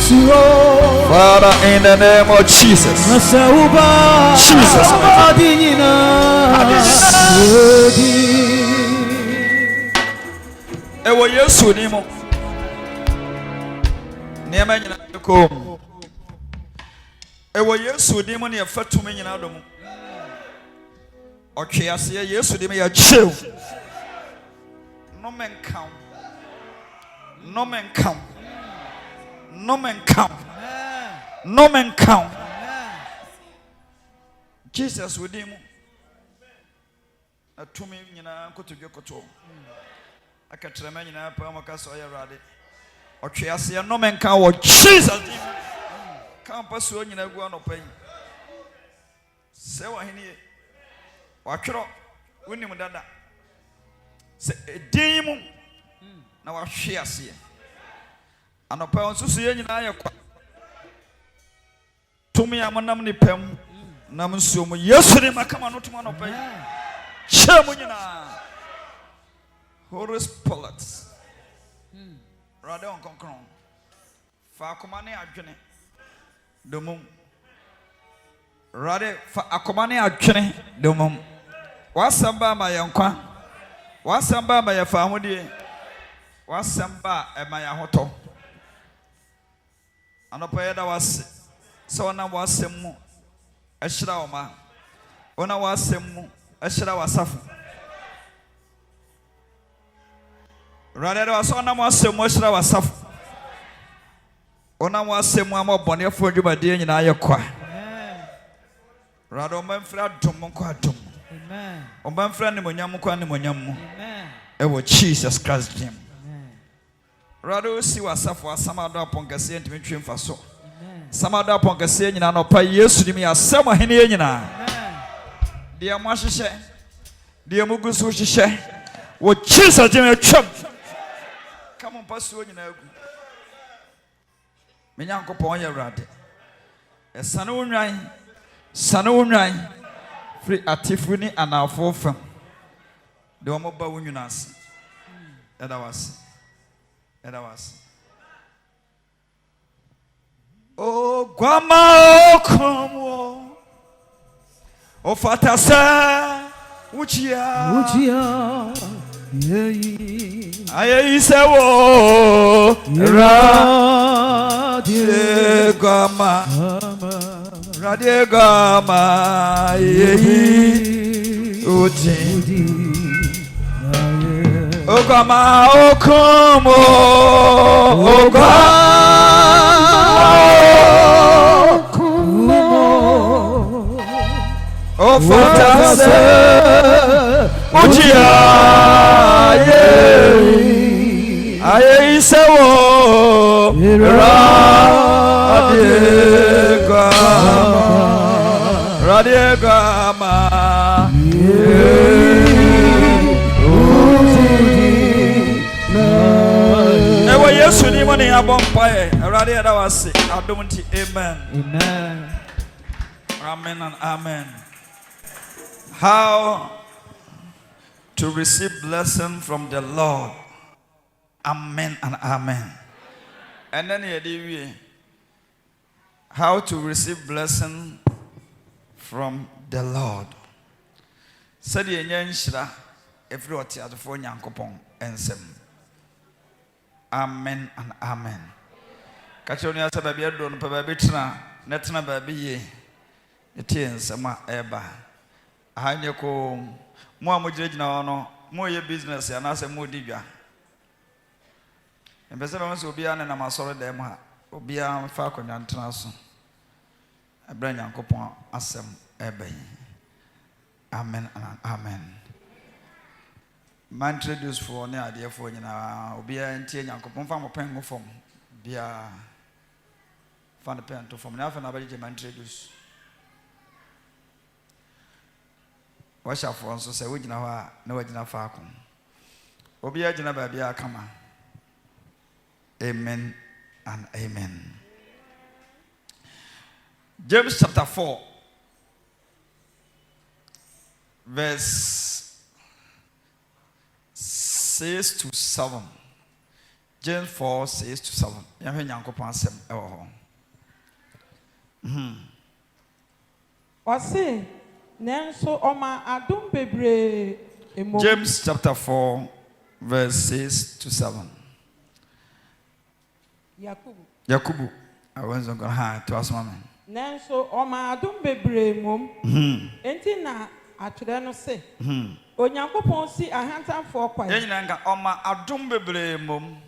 Father, in the name of Jesus. Jesus. Ewo Yesu ni mo. Niema nyina ko. Ewo Yesu ni mo ne yefatu me nyina do mo. Otwe ase Yesu ni me ya chew. No men count. No men count. No men count. No men count. Jesus with him. A 2 million koto jokoto. I can tell me na pa makaso ya rade. Otwe ase no men count what Jesus did. Kan paso nyina gu anopai. Se wa hini watwero wonim dada. Se edin mu na wa hwe ase. Anopai onso so ye nyina ayekwa. Tumi amonam ni pem nam nsuo mu Yesu ni makama no tuma anopai. Chemu nyina. Holy Spirit. Rade on konkron. Fa akoma ne adwene. Domum. Rade fa akoma ne adwene domum. Wasamba ma yankwa. Wasamba ma yafa ahode. Wasamba e ma yahoto. Anopa yeda wase. So na wasem mu ehira oma. Ona wasem mu ehira wasafu. Rade da so na wasem mu ehira wasafu. Ona wasem mu amobone afo dwumade nyina ayekwa. Rade omamfra dum nko adum. Amen. Omamfra ne monyam nko ne monyam mu. Amen. Ewo Jesus Christ name. Rado si wasafu asamado aponkase ntimi twemfa so. Samado aponkase nyina no pa Yesu nim ya sam ahene nyina. De mo ahyehyɛ. De mo gusu hyehyɛ. Wo Jesus dim atwam. Come on paso nyina agu. Me nyankopɔn yɛ rade. Esane wonwan. Sane wonwan. Free atifu ni anafo fam. De mo ba wonwuna ase. Eda was. Eda was. Oh, Guama, come, oh, Fatasa, Uchia, I say, oh, Radiegama, Radiegama, Uti. Oh, Gama, oh, come, oh, oh, fantasy, Uchia, I say, oh, Radiegama, Never yes, you need money about fire. Radia was Adomunti, amen. Amen. Amen and amen. How to receive blessing from the Lord. Amen and amen. And then how to receive blessing from the Lord. Said the Yanshira, every what you had for Yankopon and Sem. Amen and amen. Kachonia said, "Baby, don't pay betra, netna baby ye." It is sama eba. Ahanyeko mo amujire na ono mo ye business ya na se mo digwa. Empese ba so bia na masoro dem ha. Obia fa akonya ntena so. Abra Nyankopon asem eba yi. Amen and amen. Man introduce for ne ade for nyina obia ntie Nyankopon fa mo pen mo fom bia fa ne pen to fom na fa na ba je man introduce. Washa for so say we gina ho a na wagina fa akon. Obia gina ba bia kama. Amen and amen. James chapter 4 verse 6 to 7. James 4:6-7. Yahweh Nyankopon asem ewo ho. Ose nenso oma adom bebre emo. James chapter 4:6-7. Yakubu. I was going to ask mama. Nenso oma adom bebre mom. Enti na atwere no se. Onyankopon si ahantanfo kwa. Yenyina nka oma adom bebre mom.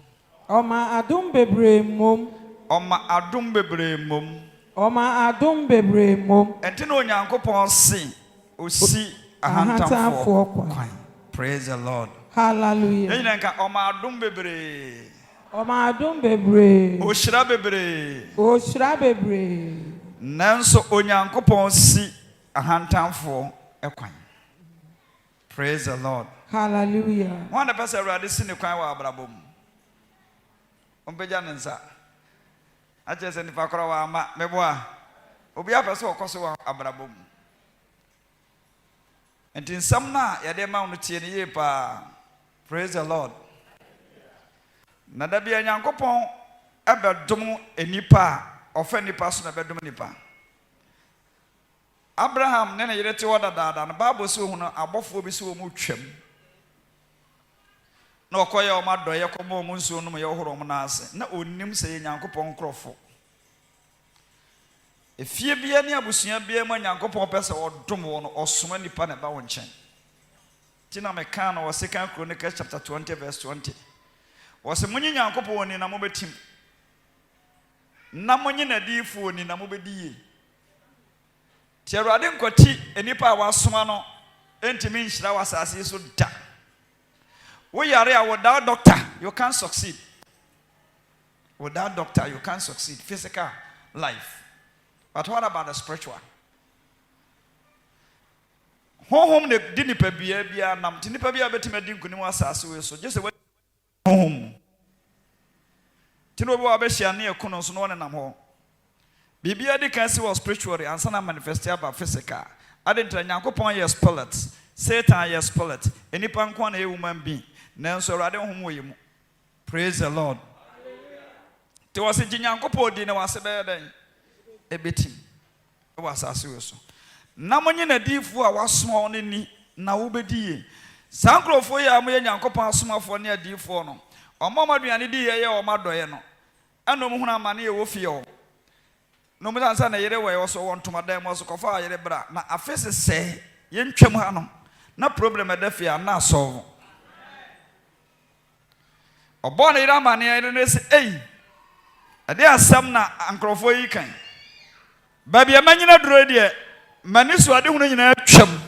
Oma adom bebre mom. Oma adom bebre mom. Oma adom bebre mom. Enti na Onyankopon si osi ahantanfo kwa. Praise the Lord. Hallelujah. Yenyina nka oma adom bebre. Oma adom bebre. Oshira bebre. Oshira bebre. Nanso Onyankopon si ahantanfo ekwan. Praise the Lord. Hallelujah. One person already seen the kwan wa abrabom. Ombeja nensa. Ache se nipa kora wa ama meboa. Obi apeso okoso wa abrabom. Enti nsam na ya de ma unu tie ne ye pa. Praise the Lord. Na da bia Nyankopon ebedom enipa ofa nipa so na bedom nipa. Abraham ne yere te woda dada na Bible se hu no abofo bi se wo mu twam. Na okoye o ma doye ko mo mu nsuo no ye horo mo na ase na onnim se ye Nyankopon krofo. Efie bia ne abusua bia ma Nyankopon pese odom wo no osoma nipa na ba wo nchen. Tina me kan no 2 Chronicles chapter 20 verse 20. Wose munyi Nyankopon ni na mo betim. Na munyi na diifo ni na mo bediye. Ti Awurade nkoti enipa wasoma no entimi nhyira wasase so da. Wo yare a without doctor you can't succeed. Without doctor you can't succeed. Physical life. But what about the spiritual? Home ne di nipa bia nam ti nipa bia betima di nkunim wasase we so just home. Ti no bo abehia ne ekono so no ne nam ho. Bibia di kan si was spiritually and sana manifest about physical. Adentra Nyankopon yes spirit. Satan yes spirit. Enipa nko na human being. Nanso Awurade homo yimu. Praise the Lord. Te wase Nyankopon di na wase be den. Ebetim. E wasase we so. Na monye na difu a wasoma on ni na wo bedie. Sankrofo ya mo Nyankopon asomafo ne adifo no. Omomaduane di ye o madoye no. Anom hu na mane ye wo fie o. No mu dansa na yere we so won tomadan mo so kofa yere bra na afese se ye ntwam ha no na problem edafia na solve obo na yere mane yere ne se ei ade asam na ankrofo yi kan babi amanyina duro die mani so ade hunu nyina atwam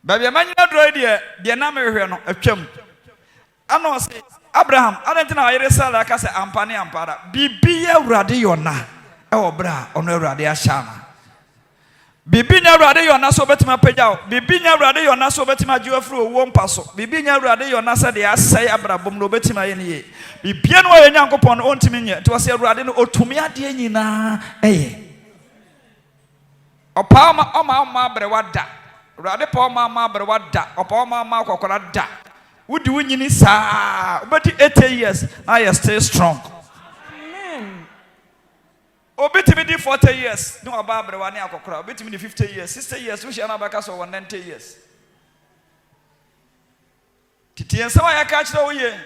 babi amanyina duro die na mehwe no atwam ano se Abraham adentina yere sala ka se ampane ampara bibi ya Awurade yona Obra ono Awurade ashana bibi nya Awurade yona so betima pagyaw bibi nya Awurade yona so betima jiwa fru owo mpaso bibi nya Awurade yona se de asai abrabom no betima ye ne bibi no ye Nyankopon no ontimi nye to se Awurade no otumi ade nyina opa ma bre wada Awurade pa ma bre wada opa ma kokora da wudi wunyini sa obeti 80 years now you stay strong. Obetimi di 40 years no ababre wane akokora obetimi di 50 years 60 years we share na baka so 90 years titien sama ya ka kire oye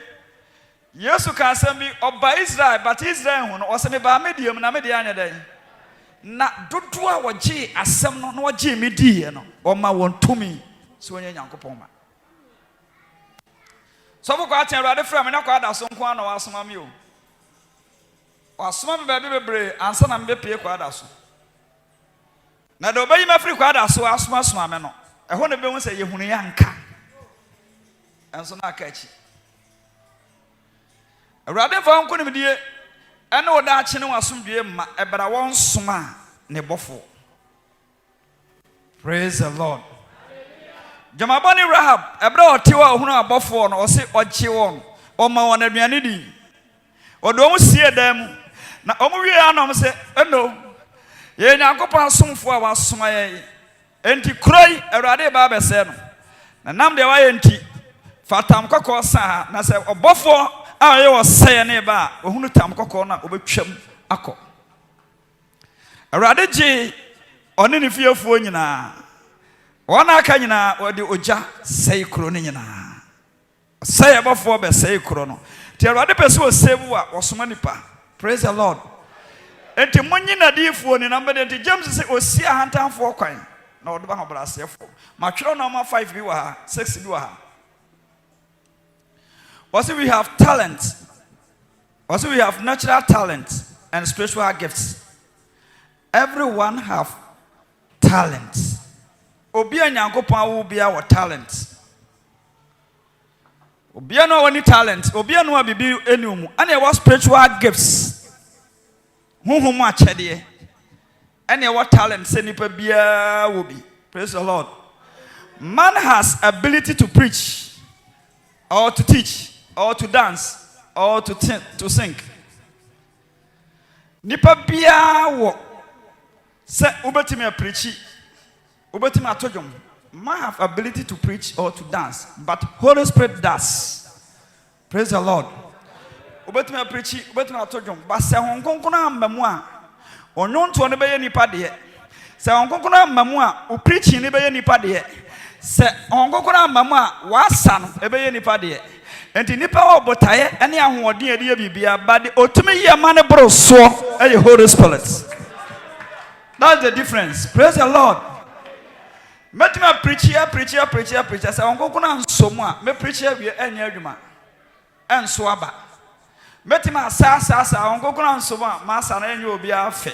Yesu ka asem bi oba Israel but Israel hu no oseme ba medium na media anya den na dodo a wogi asem no na wogi medie no o ma won tumi so onye Nyankopon ma so bo kwa chen Awurade fra me na kwa da so nko na wasoma mi o wasoma me ba bebre ansa na mbe pie kwa da so na do bayi mafri kwa da so asoma soma me no eho ne be hu se yehunu ya nka enso na aka chi Awurade fa nko ne medie ene wo da chi ne wasomdue ma ebra won soma ne bofo. Praise the Lord. Jamabani Rahab ebra otiwa ohunu abofo no o se ochi won o ma won aduane di odo mu sie dam na omu wie anom se eno ye Nyankopon asomfo a wasoma ye enti kroi Awurade ba bese no na nam de wa ye enti fatam kokko sa na se obofo a ye was say ne ba ohunu tam kokko na obetwam akọ awurade gye one ne fiefuo nyina wana aka nyina odi oja sei kuro ne nyina sei abofo be sei kuro no ti awurade pese o sebu a osoma nipa. Praise the Lord. Enti munyi na difuo ni number enti James say osi ahantanfo kwan na odo ba hobrasefo matwero na ma 5 bi wa ha 6 bi wa ha. Also we have talent. Also we have natural talent and spiritual gifts. Everyone have talent. Obi anyankopon awu bia wo talent. Obi no woni talent, obi no abibi eniumu. Ana e was spiritual gifts. Honhom achede. Ana e what talent se nipa bia wo bi. Praise the Lord. Man has ability to preach or to teach or to dance or to sing. Nipa bia wo se ubetimi a preachi, ubetimi atodwom. Man have ability to preach or to dance, but Holy Spirit does. Praise the Lord. Ubetimi a preachi, ubetimi atodwom, but se honkonkona amamu a onyonto ne beye nipa de. Se honkonkona amamu a o preaching ne beye nipa de. Se honkonkona amamu a wasa no e beye nipa de. Enti nipa wa botaye ene ahoɔden ade bibia but the otumi ye mane bro so e Holy Spirit. That's the difference. Praise the Lord. Met me preacher. Say onkokuna nsomu a me preacher wie enya adwuma. Enso aba. Met me asa onkokuna nsomu a masa na enya obi afe.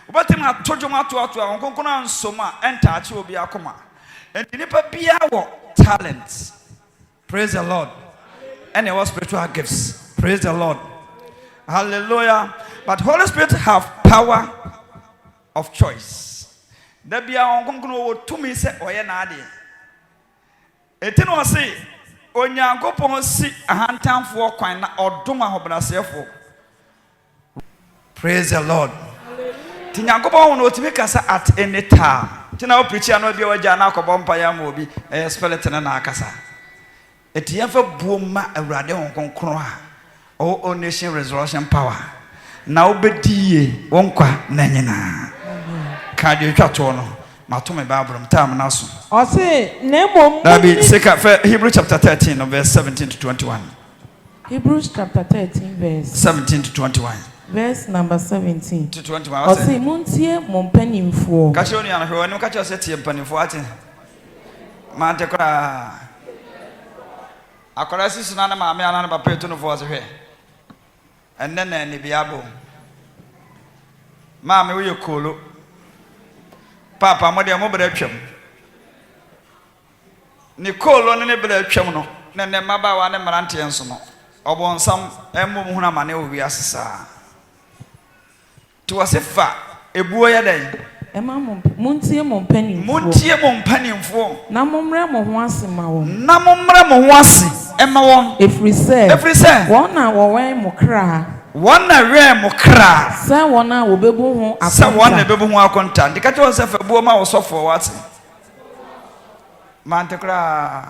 Obati me atodwom ato onkokuna nsomu a enta ache obi akoma. Enti nipa bia wo talent. Praise the Lord. And it was spiritual gifts. Praise the Lord. Hallelujah. But Holy Spirit have power of choice. There be a onkonkono to me say oye na ade. Etino say onyankopon si ahantanfo kwan na odom ahobrasefo. Praise the Lord. Tinyankopon no otimi kasa at any time. Tina o preacher no bia waja na akobompa ya ma obi spirit na akasa. Etiyafa buoma awurade onkonkron a o nation resurrection power. Na obedie wonkwa na nyina. Kadio twato no matome Bible time na so. O say nemo Dabi seka Hebrews chapter 13 verse 17 to 21. Hebrews chapter 13 verse 17 to 21. Verse number 17 to 21. O say muntie mompanimfo. Ka che oni an hwe oni ka che se tie mpanimfo ate. Ma te kra akorasi suna na maame ana na papa etu no fo se hwe. Enne na ni biabo. Maame wo ye kolo. Papa mo de mo bra twam. Ni kolo ne bra twam no. Ne ne maba wa ne marante enso no. Obonsam emmom huna mane wo wi asesa. To wasefa ebuo ya den. Ema muntie mompanimfo. Muntie mompanimfo. Na momre mo ho ase ma wo. Na momre mo ho ase ema won. Every say. Won na wo wen mo kra. Won na we mo kra. Say won na wo bebu ho akonta. Say won na bebu ho akonta. Ndika che won fa buo ma wo sofo wate. Mante kra.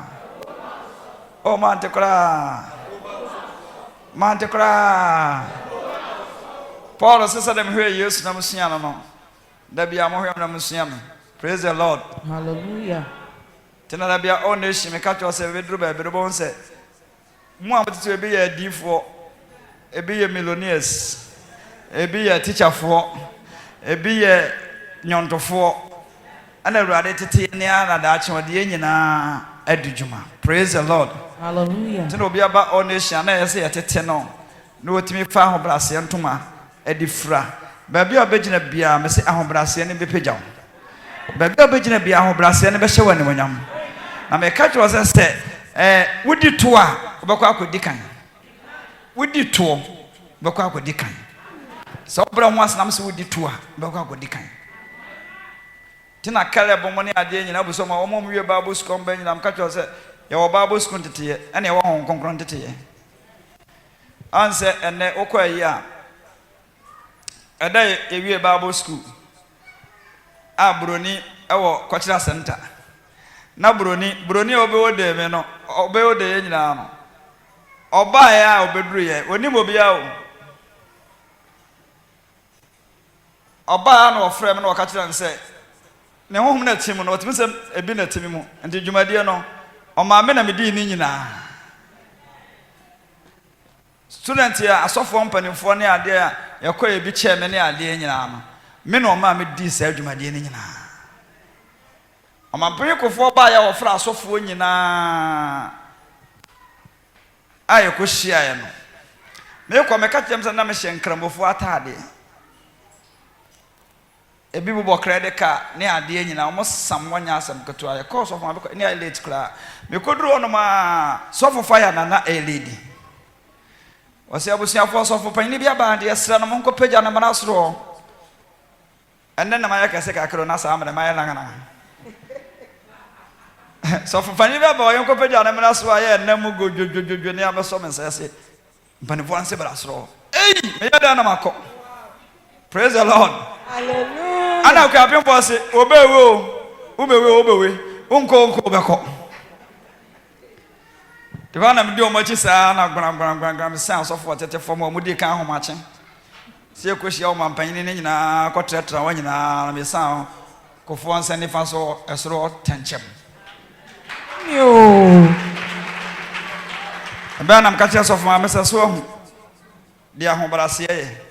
Oh mante kra. Mante kra. Paul says them here yes na musua no. Da bia mo hwem na musua me. Praise the Lord. Hallelujah. Tena da bia on nation me ka cho se vedru ba be bon se. Mo amtetu e be ya difo. E be ya millionaires. E be ya teacher fo. E be ya nyontofo. Ana awurade tete ne ana da ache ode nyina adujuma. Praise the Lord. Hallelujah. Tena obi aba on nation na yese ya tete no. No otimi fa hobrase ntoma edifra. Baby obegina bia me se ahobrase ne bepejaw. Baby obegina bia ahobrase ne be hye wani wanyam. Na me ka twa se wudi to a obekwa akodi kan. Wudi to obekwa akodi kan. So obra ho asnam se wudi to a obekwa akodi kan. Tina kale bomone ade nyina buso ma omom wie Bible school mba nyina ka twa se ye wo Bible school tete ene ye wo hon konkron tete ye. Anse ene okwa yi a Ada ewie Bible school. Broni ewo cultural center. Na broni obe ode me no, obe ode ye nyina no. Oba ya obeduru ye. Oni mo bia o. Oba na ofre me na okatira nse. Ne honhom na tim no otimi se ebi na timi mu. Enti dwumadie no o ma me na me di ni nyina. Student ya asofo mpanimfo ne ade a yakọ ebi che me ne ade nyina no. Me na o ma me di sa dwumadie ni nyina. O ma mpanyikofo ba ya ofra asofo nyina. Aye ko hia ye no. Me ko me ka tem se na me hye nkramofo atade. Ebi bo credit card ne ade nyina o sam wonya asam keto aye course of ma ne aye late kra me koduru ono ma sofo fire na a lady wase abusiafo sofo panni bia ba de esra no monko pagya na mana soro enne na ma ya kase ka kro na sa amre ma ya nangana sofo panni bia ba yonko pagya na mana soro aye enne mu go jojojojo ne abeso me sese panifo anse bra soro me ya da na mako. Praise the Lord. Hallelujah. Ana ko apin po se obewe unko beko Divana mi di o machi sa na gbran sa so for tete form o mudi kan ho machi se ko hia o mampanyin ne nyina ko tretra wa nyina na me sa ko fo ansa ni fa so esro tenchem yo ba na mkachi so for ma so dia ho brase ye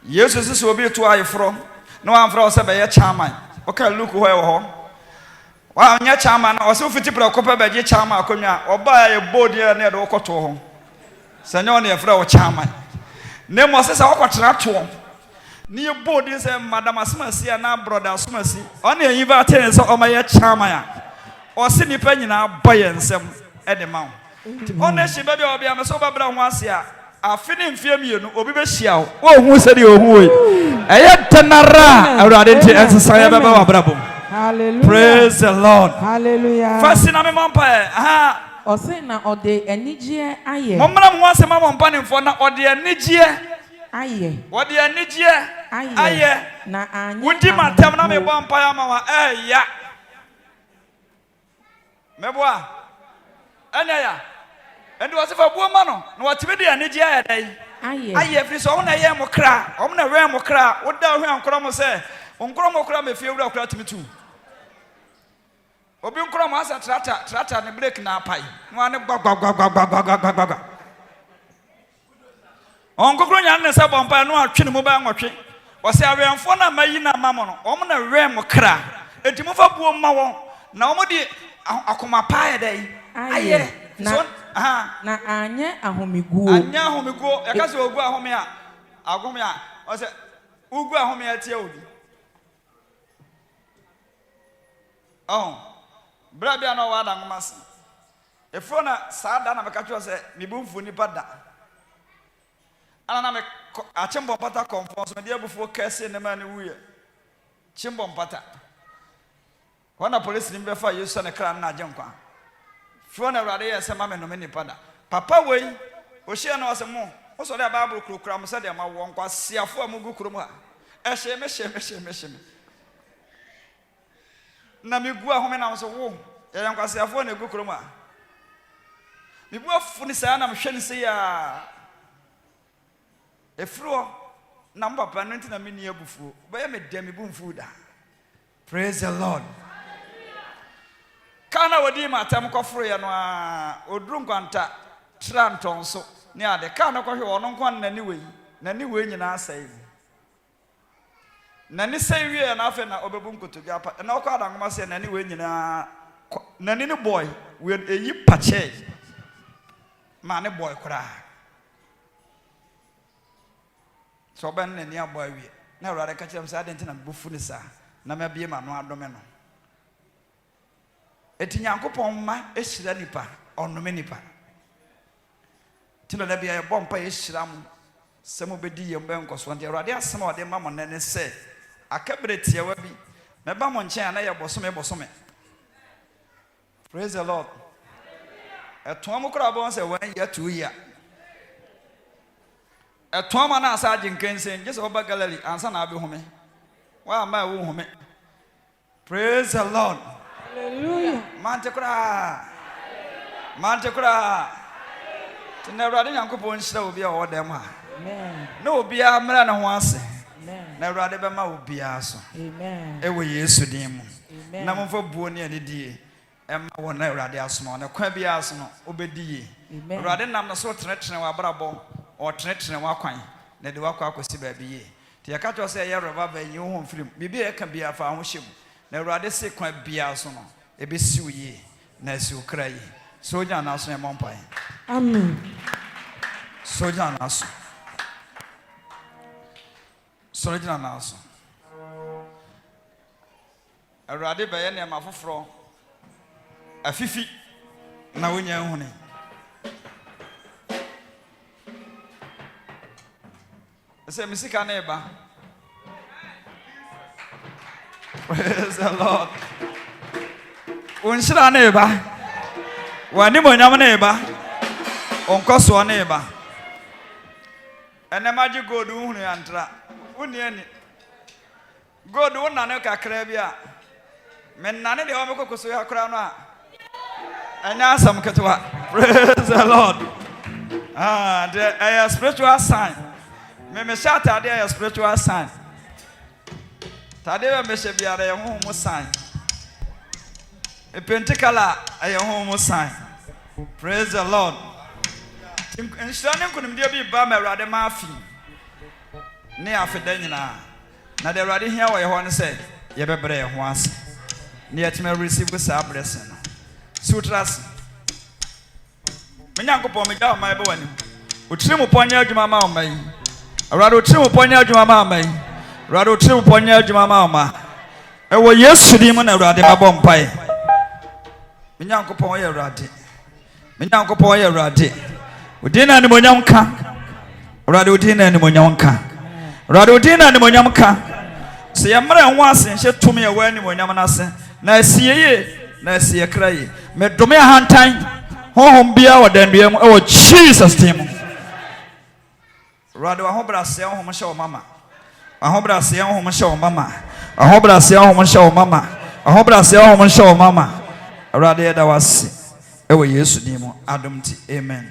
Yesu sisi obi to ayefro no amfra o se be ye chairman o ka look ho e ho wa nya chairman o se ofiti pra kopa be je chairman akonwa oba ye board ye na de okoto ho sanyo na ye fra o chairman ne mo se se okotena to ni ye board se madam asmasi na brother asmasi o na yin ba ten se o ma ye chairman a o se ni pa nyina boye nsem e de ma o na shi be be obi am so ba bra ho ase a afini mfie mienu obi be hia wo hu se de ohu we eye tenara awurade nti ensesa ya baba wabrabo. Hallelujah. Praise the Lord. Hallelujah. Fasina me mompa aha o se na ode enigye aye momra mo ase ma mompa ne mfo na ode enigye aye ode enigye aye na anya wudi matem na me bompa ya ma wa ya meboa anya ya endo wasifa buo ma no na watime de enigye aye dai aye firi so na ye mo kra na we mo kra woda hwe ankoro mo se onkoro mo kra me fie wura kra timitu obi nkoro mo asa trata ne break na apai no ane gbagba onkokoro nya ne se bompa no atwe ne mo ba nwotwe o se awemfo na mayi na mamo no na we mo kra etimo fa buo ma won na omo di akoma pae dai aye na anya ahomiguo yakase ogu ahome a agome a o se ugu ahome a tie odi bra bia no wada ngomase efo na saada na mekacho se mibumfu ni pada ana na me achembo pata conference me dia bufo kese ne ma ne wuye chimbo mpata wana police ni befa Yesu na kra na ajenkwa fo na rade ye se ma me no me ni pada papa wei o hie na o se mo o so de bible kurukura mo se de ma wo nkwa siafo amugu kurum ha ehye me na megu ahome na so wo ya nkwasiafo na egu kurom a mebu afu ni sa na mhwe ni se ya efro na mbapa no ntina me ni abufuo ba ya me dem bu mfu da. Praise the Lord. Kana wodi matam kofro ye no a odru nkwanta tranton so ni ade kana kohwe ono nkwan na ni we nyina asai na ni say wie na afa na obebu nkotogi apa na okwa da ngoma se na ni we nyina na ni boy we eyi pache ma ne boy kura so ben na ni aboy wie na rare ka chem sa adenti na bufu ni sa na ma bie ma no adome no eti Nyankopon ma ehira nipa onome nipa tino da bia ye bompa ehira mu se mo bedi ye mbe nkoso nti rare asema ode ma mo nene se akabreti yawa bi meba mo nchen na ye bosome. Praise the Lord. Eto mo kra bon se wan ya 2 year eto ma na asa jinkensen je se oba gallery ansa na abi home wa ma wo home. Praise the Lord. Hallelujah. Mante kra na Awurade Nyankopɔn nhyira obi a ɔwɔ dem ha na obi a mra na ho ase na Awurade bɛma obi a so ewo Yesu din mu na momfa buo ne adidie ɛma wɔ na Awurade asoma na kwa bi aso no obedi ye Awurade nam na so tenetene wa brabɔ ɔtenetene wa kwan na de wakɔ akosi ba bi ye te yaka to sɛ yɛ roba ba yi ho mfirim bibi ɛka bia fa ho hyem na Awurade se kwan bia so no ebesi wo ye na si wo kra ye soja na so ɛmɔ mpan amen soja na so soja na so Awurade bɛyɛ ne ma foforo afifi na wonya hune say misika na eba praise the Lord unshira na eba wani monyam na eba onkoso na eba ene magi gold hunu antra uni ani gold wona ne kakra bia men nane de o mekokoso ya kra no a anya asam ketwa praise the Lord the spiritual sign me shout ade a spiritual sign tade me she biara ye ho mo sign a pentikala ye ho mo sign praise the Lord instance kunum de bi ba ma Awurade ma afi ne afeda nyina na de Awurade hia wo ye ho ne se ye bebre ye ho ase ne yetime receive sa blessing sutras menyankopon me ja o mai be wani otiri mu ponya adwuma ma o mai Awurade otiri mu ponya adwuma ma mai Awurade otiri mu ponya adwuma ma ma ewo Yesu di mu na Awurade mabɔ mpai menyankopon ye Awurade menyankopon ye Awurade odina ni monyam ka Awurade odina ni monyam ka Awurade odina ni monyam ka se yamra ho ase hye tumi ye wani monyam na ase na asieye na asiye kraye me dome ahantan honhom bia wodanduam ewo Jesus name Awurade wa ho brase honhom hye wo mama ho brase honhom hye wo mama ho brase honhom hye wo mama ho brase honhom hye wo mama Awurade yeda wase ewo Yesu name adomti amen